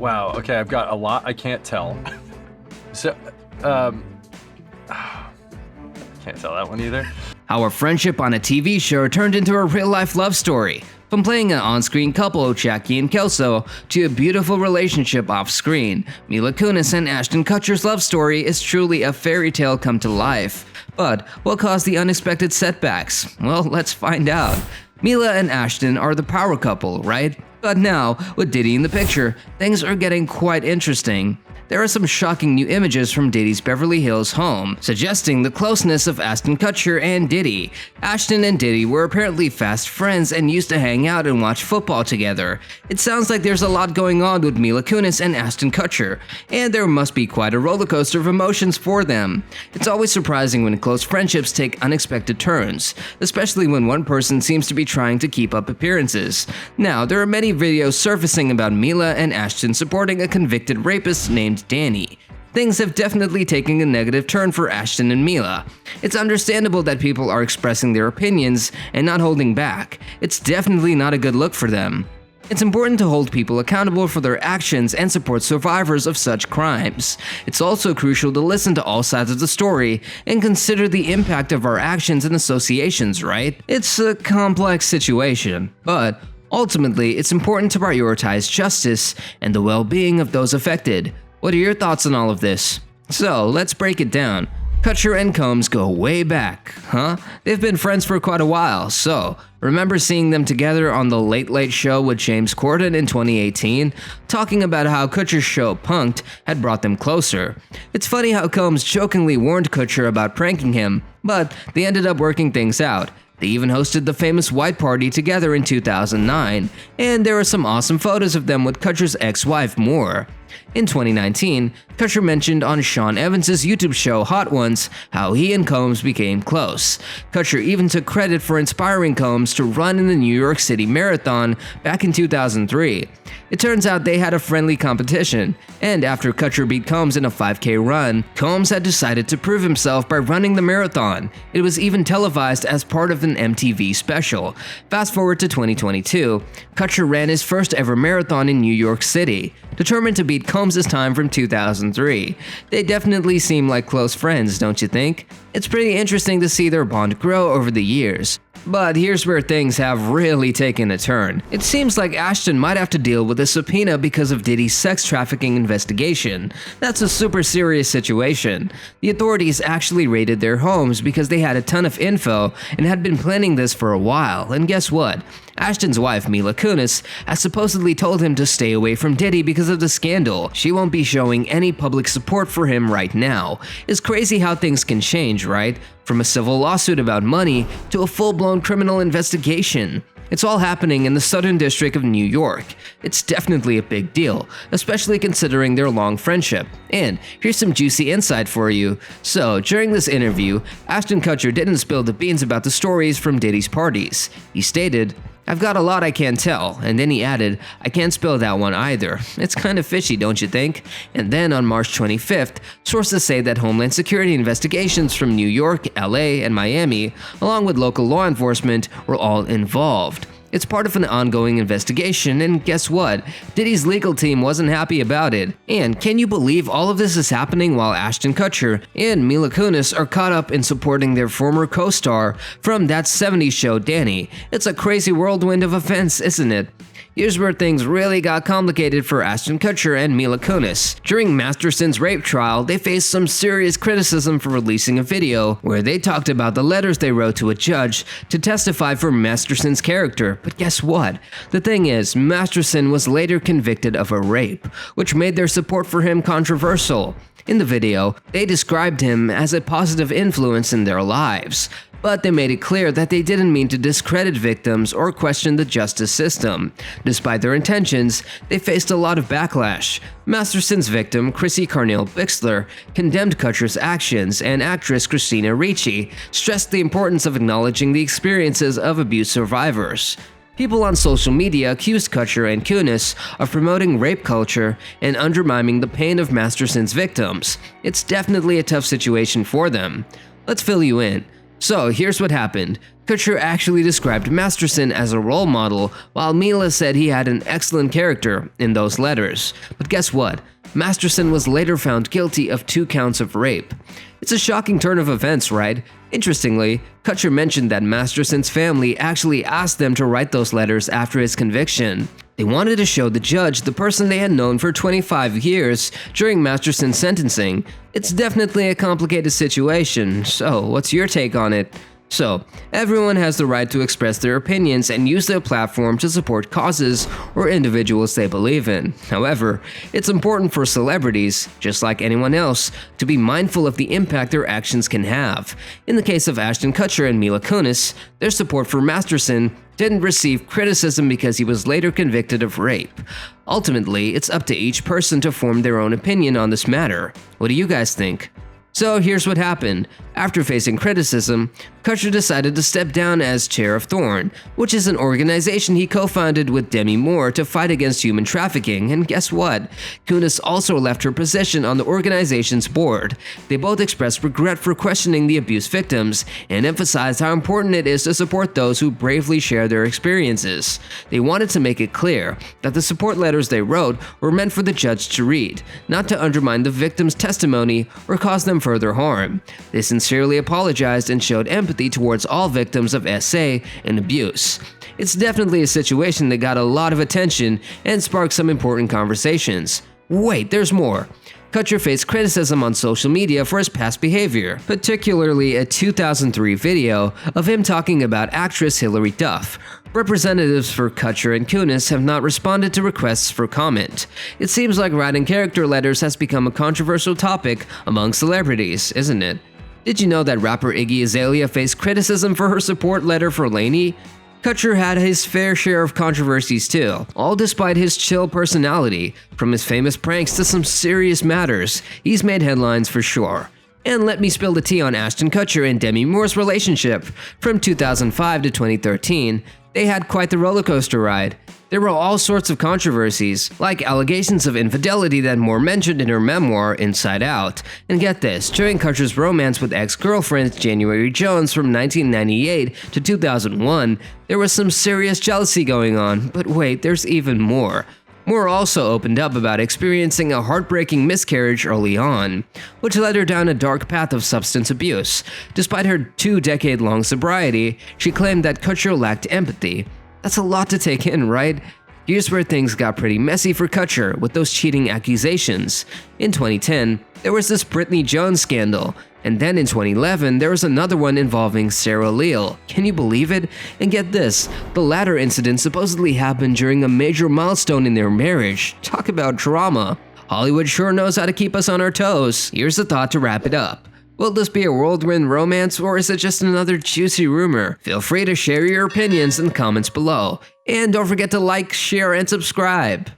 Wow, okay, I've got a lot I can't tell. So, can't tell that one either. How a friendship on a TV show turned into a real-life love story. From playing an on-screen couple, Jackie and Kelso, to a beautiful relationship off-screen, Mila Kunis and Ashton Kutcher's love story is truly a fairy tale come to life. But what caused the unexpected setbacks? Well, let's find out. Mila and Ashton are the power couple, right? But now, with Diddy in the picture, things are getting quite interesting. There are some shocking new images from Diddy's Beverly Hills home, suggesting the closeness of Ashton Kutcher and Diddy. Ashton and Diddy were apparently fast friends and used to hang out and watch football together. It sounds like there's a lot going on with Mila Kunis and Ashton Kutcher, and there must be quite a roller coaster of emotions for them. It's always surprising when close friendships take unexpected turns, especially when one person seems to be trying to keep up appearances. Now, there are many videos surfacing about Mila and Ashton supporting a convicted rapist named Danny. Things have definitely taken a negative turn for Ashton and Mila. It's understandable that people are expressing their opinions and not holding back. It's definitely not a good look for them. It's important to hold people accountable for their actions and support survivors of such crimes. It's also crucial to listen to all sides of the story and consider the impact of our actions and associations, right? It's a complex situation, but ultimately, it's important to prioritize justice and the well-being of those affected. What are your thoughts on all of this? So, let's break it down. Kutcher and Combs go way back, huh? They've been friends for quite a while, so remember seeing them together on The Late Late Show with James Corden in 2018, talking about how Kutcher's show Punk'd had brought them closer. It's funny how Combs jokingly warned Kutcher about pranking him, but they ended up working things out. They even hosted the famous White Party together in 2009, and there are some awesome photos of them with Kutcher's ex-wife, Moore. In 2019, Kutcher mentioned on Sean Evans' YouTube show Hot Ones how he and Combs became close. Kutcher even took credit for inspiring Combs to run in the New York City Marathon back in 2003. It turns out they had a friendly competition, and after Kutcher beat Combs in a 5K run, Combs had decided to prove himself by running the marathon. It was even televised as part of an MTV special. Fast forward to 2022, Kutcher ran his first ever marathon in New York City, determined to beat Combs' time from 2003. They definitely seem like close friends, don't you think? It's pretty interesting to see their bond grow over the years. But here's where things have really taken a turn. It seems like Ashton might have to deal with a subpoena because of Diddy's sex trafficking investigation. That's a super serious situation. The authorities actually raided their homes because they had a ton of info and had been planning this for a while, and guess what? Ashton's wife, Mila Kunis, has supposedly told him to stay away from Diddy because of the scandal. She won't be showing any public support for him right now. It's crazy how things can change, right? From a civil lawsuit about money to a full-blown criminal investigation. It's all happening in the Southern District of New York. It's definitely a big deal, especially considering their long friendship. And here's some juicy insight for you. So, during this interview, Ashton Kutcher didn't spill the beans about the stories from Diddy's parties. He stated, "I've got a lot I can't tell," and then he added, "I can't spill that one either." It's kind of fishy, don't you think? And then on March 25th, sources say that Homeland Security investigations from New York, LA, and Miami, along with local law enforcement, were all involved. It's part of an ongoing investigation, and guess what? Diddy's legal team wasn't happy about it. And can you believe all of this is happening while Ashton Kutcher and Mila Kunis are caught up in supporting their former co-star from That 70s Show, Danny? It's a crazy whirlwind of events, isn't it? Here's where things really got complicated for Ashton Kutcher and Mila Kunis. During Masterson's rape trial, they faced some serious criticism for releasing a video where they talked about the letters they wrote to a judge to testify for Masterson's character. But guess what? The thing is, Masterson was later convicted of a rape, which made their support for him controversial. In the video, they described him as a positive influence in their lives. But they made it clear that they didn't mean to discredit victims or question the justice system. Despite their intentions, they faced a lot of backlash. Masterson's victim, Chrissy Carnell Bixler, condemned Kutcher's actions, and actress Christina Ricci stressed the importance of acknowledging the experiences of abuse survivors. People on social media accused Kutcher and Kunis of promoting rape culture and undermining the pain of Masterson's victims. It's definitely a tough situation for them. Let's fill you in. So here's what happened. Kutcher actually described Masterson as a role model, while Mila said he had an excellent character in those letters. But guess what? Masterson was later found guilty of 2 counts of rape. It's a shocking turn of events, right? Interestingly, Kutcher mentioned that Masterson's family actually asked them to write those letters after his conviction. They wanted to show the judge the person they had known for 25 years during Masterson's sentencing. It's definitely a complicated situation, so what's your take on it? So, everyone has the right to express their opinions and use their platform to support causes or individuals they believe in. However, it's important for celebrities, just like anyone else, to be mindful of the impact their actions can have. In the case of Ashton Kutcher and Mila Kunis, their support for Masterson didn't receive criticism because he was later convicted of rape. Ultimately, it's up to each person to form their own opinion on this matter. What do you guys think? So here's what happened. After facing criticism, Kutcher decided to step down as chair of Thorn, which is an organization he co-founded with Demi Moore to fight against human trafficking, and guess what? Kunis also left her position on the organization's board. They both expressed regret for questioning the abuse victims and emphasized how important it is to support those who bravely share their experiences. They wanted to make it clear that the support letters they wrote were meant for the judge to read, not to undermine the victim's testimony or cause them further harm. They sincerely apologized and showed empathy towards all victims of SA and abuse. It's definitely a situation that got a lot of attention and sparked some important conversations. Wait, there's more. Kutcher faced criticism on social media for his past behavior, particularly a 2003 video of him talking about actress Hilary Duff. Representatives for Kutcher and Kunis have not responded to requests for comment. It seems like writing character letters has become a controversial topic among celebrities, isn't it? Did you know that rapper Iggy Azalea faced criticism for her support letter for Lainey? Kutcher had his fair share of controversies too, all despite his chill personality. From his famous pranks to some serious matters, he's made headlines for sure. And let me spill the tea on Ashton Kutcher and Demi Moore's relationship. From 2005 to 2013, they had quite the rollercoaster ride. There were all sorts of controversies, like allegations of infidelity that Moore mentioned in her memoir, Inside Out. And get this, during Kutcher's romance with ex-girlfriend January Jones from 1998 to 2001, there was some serious jealousy going on. But wait, there's even more. Moore also opened up about experiencing a heartbreaking miscarriage early on, which led her down a dark path of substance abuse. Despite her 2-decade-long sobriety, she claimed that Kutcher lacked empathy. That's a lot to take in, right? Here's where things got pretty messy for Kutcher with those cheating accusations. In 2010, there was this Britney Jones scandal, and then in 2011, there was another one involving Sarah Leal. Can you believe it? And get this, the latter incident supposedly happened during a major milestone in their marriage. Talk about drama. Hollywood sure knows how to keep us on our toes. Here's the thought to wrap it up. Will this be a whirlwind romance, or is it just another juicy rumor? Feel free to share your opinions in the comments below. And don't forget to like, share, and subscribe.